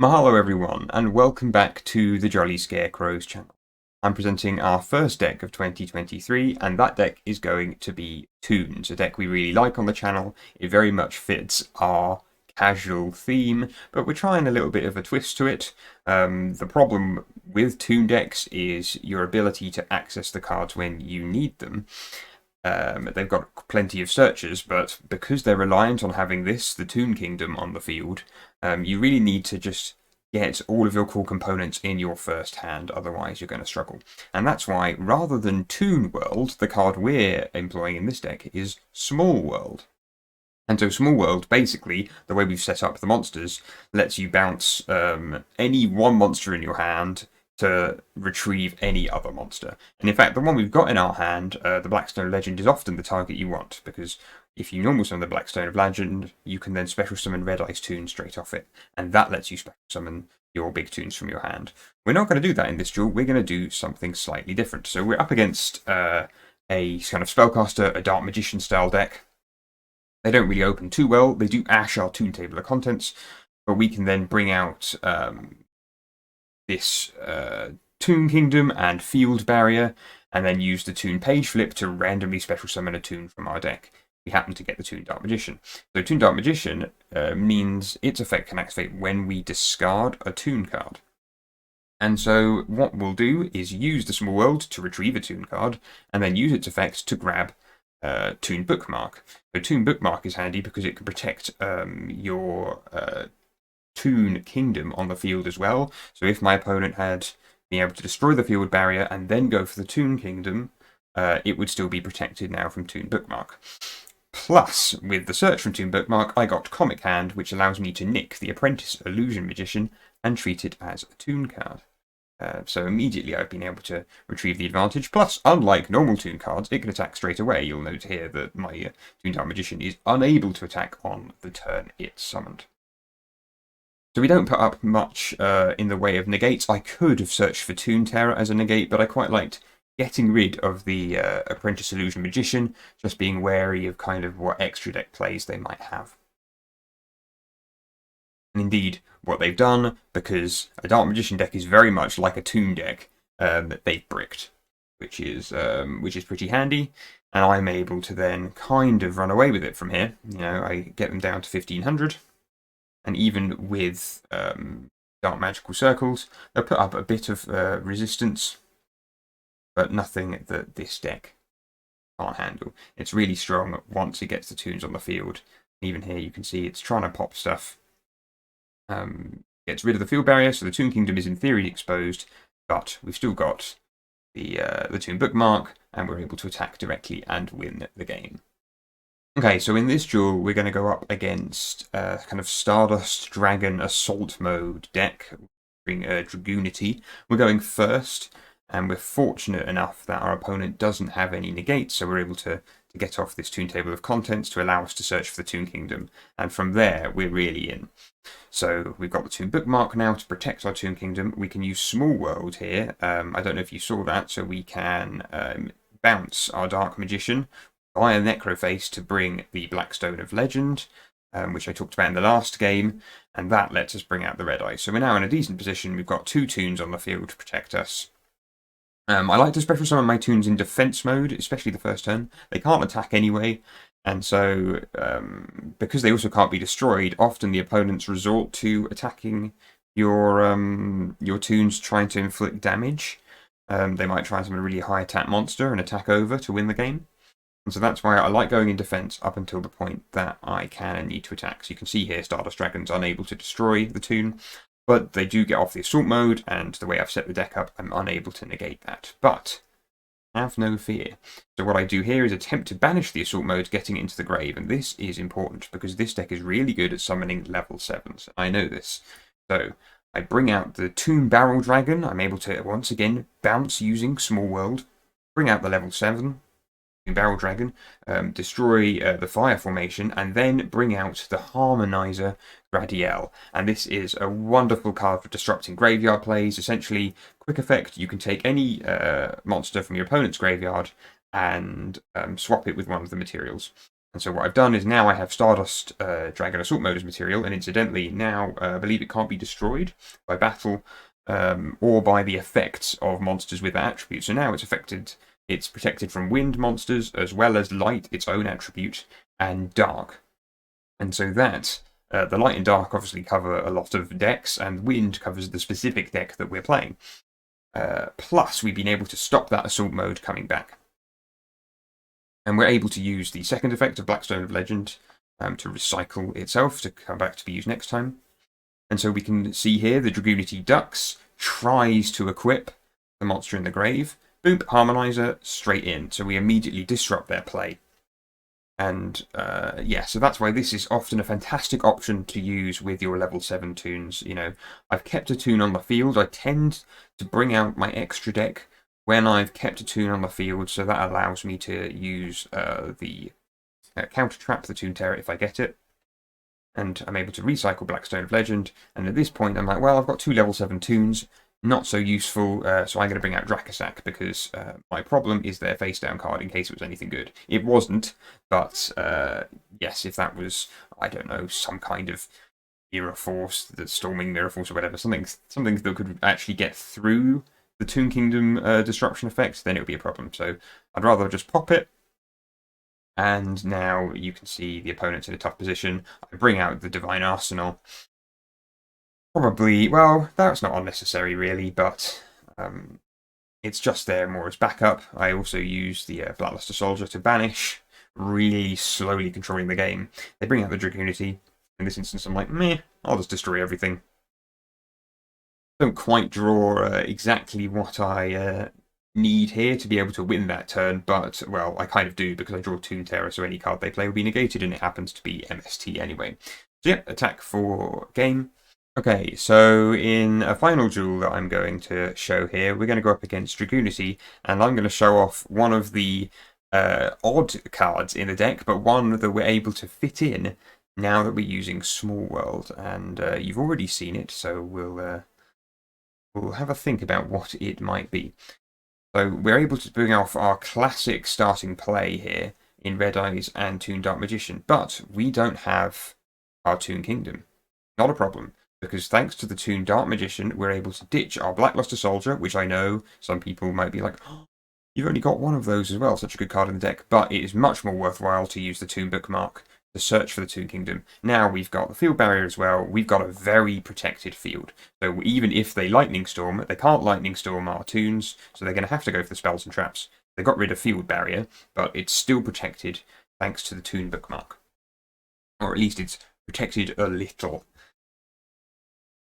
Mahalo everyone, and welcome back to the Jolly Scarecrows channel. I'm presenting our first deck of 2023, and that deck is going to be Toons, a deck we really like on the channel. It very much fits our casual theme, but we're trying a little bit of a twist to it. The problem with Toon decks is your ability to access the cards when you need them. They've got plenty of searches, but because they're reliant on having the Toon Kingdom, on the field, you really need to just get all of your core components in your first hand, otherwise you're going to struggle. And that's why, rather than Toon World, the card we're employing in this deck is Small World. And so Small World, basically, the way we've set up the monsters, lets you bounce any one monster in your hand to retrieve any other monster. And in fact, the one we've got in our hand, the Blackstone Legend, is often the target you want, because if you normal summon the Blackstone of Legend, you can then special summon Red Ice Toon straight off it, and that lets you special summon your big Toons from your hand. We're not going to do that in this duel, we're going to do something slightly different. So we're up against a kind of Spellcaster, a Dark Magician style deck. They don't really open too well, they do ash our Toon table of contents, but we can then bring out this Toon Kingdom and Field Barrier, and then use the Toon Page Flip to randomly special summon a Toon from our deck. We happen to get the Toon Dark Magician. So Toon Dark Magician means its effect can activate when we discard a Toon card. And so what we'll do is use the Small World to retrieve a Toon card, and then use its effect to grab Toon Bookmark. So Toon Bookmark is handy because it can protect your Toon Kingdom on the field as well. So if my opponent had been able to destroy the field barrier and then go for the Toon Kingdom, it would still be protected now from Toon Bookmark. Plus, with the search from Toon Bookmark, I got Comic Hand, which allows me to nick the Apprentice Illusion Magician and treat it as a Toon card. So immediately I've been able to retrieve the advantage. Plus, unlike normal Toon cards, it can attack straight away. You'll note here that my Toon Dark Magician is unable to attack on the turn it's summoned. So we don't put up much in the way of negates. I could have searched for Toon Terror as a negate, but I quite liked getting rid of the Apprentice Illusion Magician, just being wary of kind of what extra deck plays they might have. And indeed, what they've done, because a Dark Magician deck is very much like a Toon deck, they've bricked, which is pretty handy. And I'm able to then kind of run away with it from here. You know, I get them down to 1500. And even with Dark Magical Circles, they'll put up a bit of resistance, but nothing that this deck can't handle. It's really strong once it gets the Toons on the field. Even here you can see it's trying to pop stuff. Gets rid of the field barrier, so the Toon Kingdom is in theory exposed, but we've still got the Toon Bookmark, and we're able to attack directly and win the game. Okay, so in this duel, we're going to go up against kind of Stardust Dragon Assault Mode deck, Dragunity. We're going first, and we're fortunate enough that our opponent doesn't have any negates, so we're able to get off this Toon table of contents to allow us to search for the Toon Kingdom. And from there, we're really in. So we've got the Toon Bookmark now to protect our Toon Kingdom. We can use Small World here. I don't know if you saw that, so we can bounce our Dark Magician via Necroface to bring the Blackstone of Legend, which I talked about in the last game, and that lets us bring out the Red Ice. So we're now in a decent position. We've got 2 Toons on the field to protect us. I like to special summon my Toons in defense mode, especially the first turn. They can't attack anyway, and so because they also can't be destroyed, often the opponents resort to attacking your Toons trying to inflict damage. They might try and summon a really high attack monster and attack over to win the game. And so that's why I like going in defense up until the point that I can and need to attack. So you can see here Stardust Dragon's unable to destroy the Toon, but they do get off the assault mode, and the way I've set the deck up, I'm unable to negate that. But have no fear. So what I do here is attempt to banish the assault mode, getting it into the grave, and this is important because this deck is really good at summoning level 7s. I know this. So I bring out the Toon Barrel Dragon. I'm able to once again bounce using Small World, bring out the level 7 Barrel Dragon, destroy the fire formation, and then bring out the Harmonizer Gradiel. And this is a wonderful card for disrupting graveyard plays. Essentially, quick effect, you can take any monster from your opponent's graveyard and swap it with one of the materials. And so what I've done is now I have Stardust Dragon Assault Mode as material, and incidentally, now I believe it can't be destroyed by battle or by the effects of monsters with that attribute. So now it's protected from wind monsters, as well as light, its own attribute, and dark. And so that, the light and dark obviously cover a lot of decks, and wind covers the specific deck that we're playing. Plus, we've been able to stop that assault mode coming back. And we're able to use the second effect of Blackstone of Legend to recycle itself to come back to be used next time. And so we can see here the Dragunity Ducks tries to equip the monster in the grave. Boom, Harmonizer, straight in. So we immediately disrupt their play. And yeah, so that's why this is often a fantastic option to use with your level 7 Toons. You know, I've kept a Toon on the field. I tend to bring out my extra deck when I've kept a Toon on the field, so that allows me to use the counter trap the Toon Terror if I get it. And I'm able to recycle Blackstone of Legend. And at this point, I'm like, well, I've got 2 level 7 Toons. Not so useful, so I'm going to bring out Dracasac because my problem is their face down card in case it was anything good. It wasn't, but yes, if that was, I don't know, some kind of Mirror Force, the Storming Mirror Force or whatever, something that could actually get through the Toon Kingdom disruption effect, then it would be a problem. So I'd rather just pop it. And now you can see the opponent's in a tough position. I bring out the Divine Arsenal. Probably, well, that's not unnecessary really, but it's just there more as backup. I also use the Blackluster Soldier to banish, really slowly controlling the game. They bring out the Dragunity. In this instance, I'm like, meh, I'll just destroy everything. Don't quite draw exactly what I need here to be able to win that turn, but, well, I kind of do because I draw Toon Terror, so any card they play will be negated, and it happens to be MST anyway. So yeah, attack for game. Okay, so in a final duel that I'm going to show here, we're going to go up against Dragunity, and I'm going to show off one of the odd cards in the deck, but one that we're able to fit in now that we're using Small World. And you've already seen it, so we'll have a think about what it might be. So we're able to bring off our classic starting play here in Red Eyes and Toon Dark Magician, but we don't have our Toon Kingdom. Not a problem, because thanks to the Toon Dark Magician, we're able to ditch our Blackluster Soldier, which I know some people might be like, oh, you've only got one of those as well, such a good card in the deck, but it is much more worthwhile to use the Toon Bookmark to search for the Toon Kingdom. Now we've got the field barrier as well. We've got a very protected field. So even if they Lightning Storm, they can't Lightning Storm our Toons, so they're going to have to go for the spells and traps. They got rid of field barrier, but it's still protected thanks to the Toon Bookmark. Or at least it's protected a little.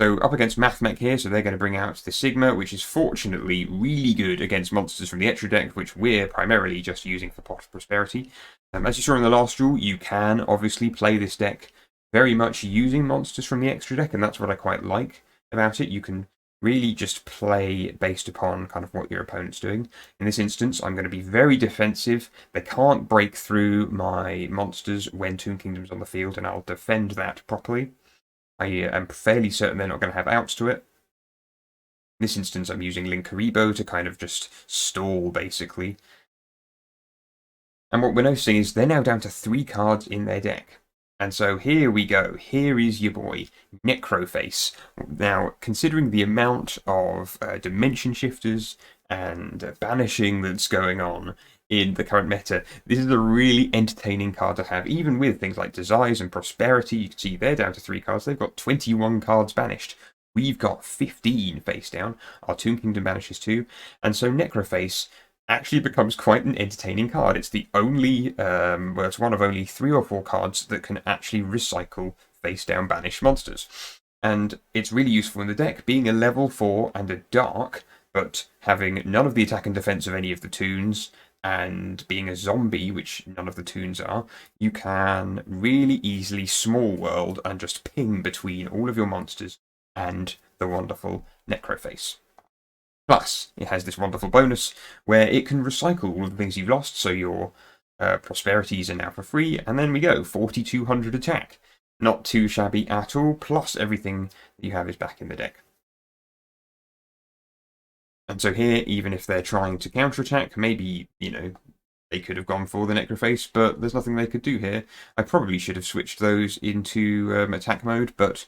So up against Mathmech here, so they're going to bring out the Sigma, which is fortunately really good against monsters from the extra deck, which we're primarily just using for Pot of Prosperity. As you saw in the last duel, you can obviously play this deck very much using monsters from the extra deck, and that's what I quite like about it. You can really just play based upon kind of what your opponent's doing. In this instance, I'm going to be very defensive. They can't break through my monsters when Toon Kingdom's on the field, and I'll defend that properly. I am fairly certain they're not going to have outs to it. In this instance, I'm using Linkuriboh to kind of just stall, basically. And what we're noticing is they're now down to 3 cards in their deck. And so here we go. Here is your boy, Necroface. Now, considering the amount of dimension shifters and banishing that's going on in the current meta, this is a really entertaining card to have, even with things like Desires and Prosperity. You can see they're down to 3 cards. They've got 21 cards banished. We've got 15 face down. Our Toon Kingdom banishes 2. And so Necroface actually becomes quite an entertaining card. It's the only, well, it's one of only 3 or 4 cards that can actually recycle face down banished monsters. And it's really useful in the deck, being a level 4 and a dark, but having none of the attack and defense of any of the Toons, and being a zombie, which none of the Toons are, you can really easily Small World and just ping between all of your monsters and the wonderful Necroface. Plus, it has this wonderful bonus where it can recycle all of the things you've lost, so your prosperities are now for free, and then we go, 4,200 attack. Not too shabby at all, plus everything that you have is back in the deck. And so here, even if they're trying to counterattack, maybe, you know, They could have gone for the Necroface, but there's nothing they could do here. I probably should have switched those into attack mode, but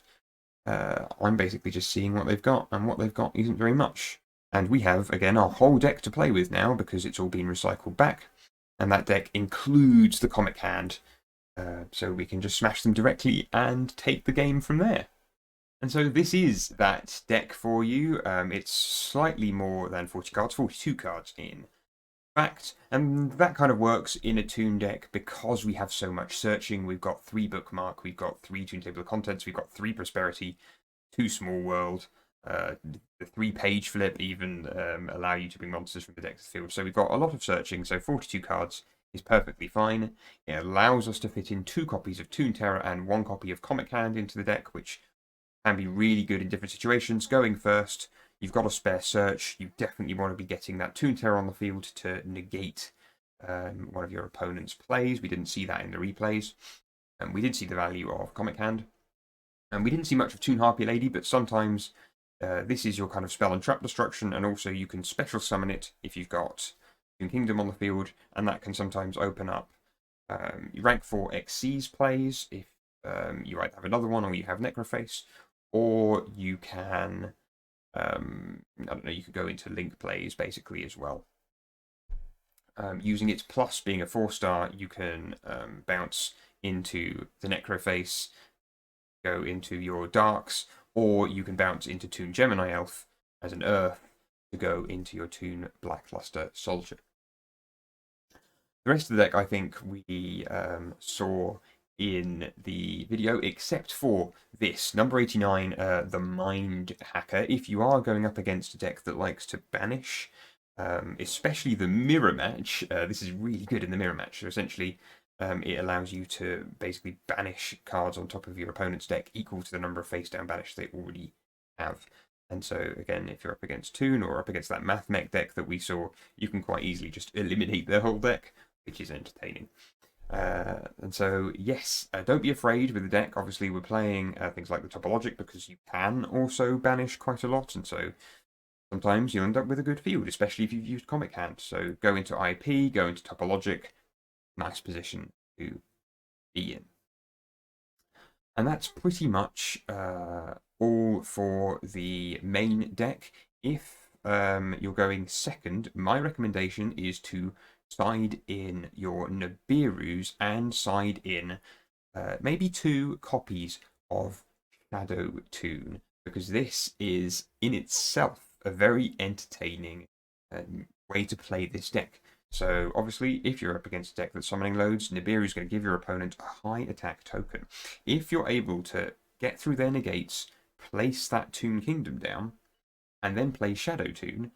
I'm basically just seeing what they've got, and what they've got isn't very much. And we have, again, our whole deck to play with now, because it's all been recycled back. And that deck includes the Comic Hand, so we can just smash them directly and take the game from there. And so this is that deck for you. It's slightly more than 40 cards, 42 cards in fact. And that kind of works in a Toon deck because we have so much searching. We've got 3 Bookmark, we've got 3 Toon Table of Contents, we've got 3 Prosperity, 2 Small World. The 3 Page Flip even allow you to bring monsters from the deck to the field. So we've got a lot of searching, so 42 cards is perfectly fine. It allows us to fit in 2 copies of Toon Terror and 1 copy of Comic Hand into the deck, which can be really good in different situations. Going first, you've got a spare search. You definitely want to be getting that Toon Terror on the field to negate one of your opponent's plays. We didn't see that in the replays. And we did see the value of Comic Hand. And we didn't see much of Toon Harpy Lady, but sometimes this is your kind of spell and trap destruction, and also you can special summon it if you've got Toon Kingdom on the field, and that can sometimes open up rank 4 XC's plays if you either have another one or you have Necroface, or you can, I don't know, you could go into link plays basically as well. Using its plus being a 4-star, you can bounce into the Necroface, go into your Darks, or you can bounce into Toon Gemini Elf as an Earth to go into your Toon Blackluster Soldier. The rest of the deck, I think, we saw in the video, except for this, number 89, the Mind Hacker. If you are going up against a deck that likes to banish, especially the Mirror Match, this is really good in the Mirror Match. So essentially, it allows you to basically banish cards on top of your opponent's deck equal to the number of face-down banish they already have. And so, again, if you're up against Toon or up against that Mathmech deck that we saw, you can quite easily just eliminate their whole deck, which is entertaining. And so, yes, don't be afraid with the deck. Obviously, we're playing things like the Topologic because you can also banish quite a lot, and so sometimes you'll end up with a good field, especially if you've used Comic Hand. So go into IP, go into Topologic, nice position to be in. And that's pretty much all for the main deck. If you're going second, my recommendation is to side in your Nibiru's and side in maybe 2 copies of Shadow Toon, because this is in itself a very entertaining way to play this deck. So obviously, if you're up against a deck that's summoning loads, Nibiru is going to give your opponent a high attack token. If you're able to get through their negates, place that Toon Kingdom down, and then play Shadow Toon,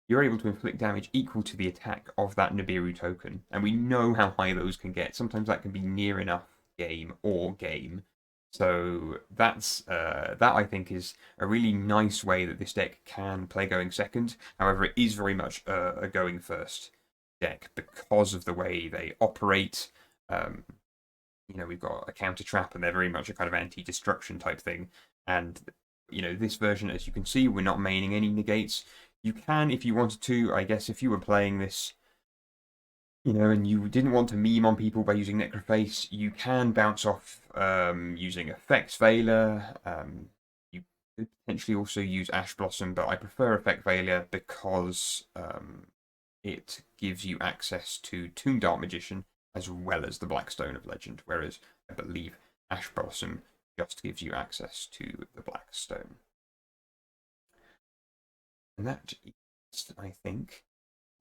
you're able to inflict damage equal to the attack of that Nibiru token. And we know how high those can get. Sometimes that can be near enough game or game. So that's that, I think, is a really nice way that this deck can play going second. However, it is very much a going first deck because of the way they operate. You know, we've got a counter trap, and they're very much a kind of anti-destruction type thing. And you know, this version, as you can see, we're not maining any negates. You can, if you wanted to, I guess, if you were playing this, you know, and you didn't want to meme on people by using Necroface, you can bounce off using Effect Veiler. You could potentially also use Ash Blossom, but I prefer Effect Veiler because it gives you access to Toon Dark Magician as well as the Blackstone of Legend, whereas I believe Ash Blossom just gives you access to the Blackstone. And that is, I think,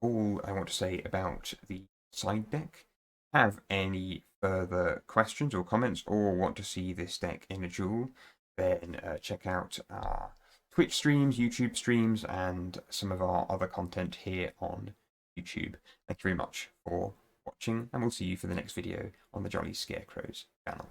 all I want to say about the side deck. Have any further questions or comments, or want to see this deck in a duel, then check out our Twitch streams, YouTube streams, and some of our other content here on YouTube. Thank you very much for watching, and we'll see you for the next video on the Jolly Scarecrows channel.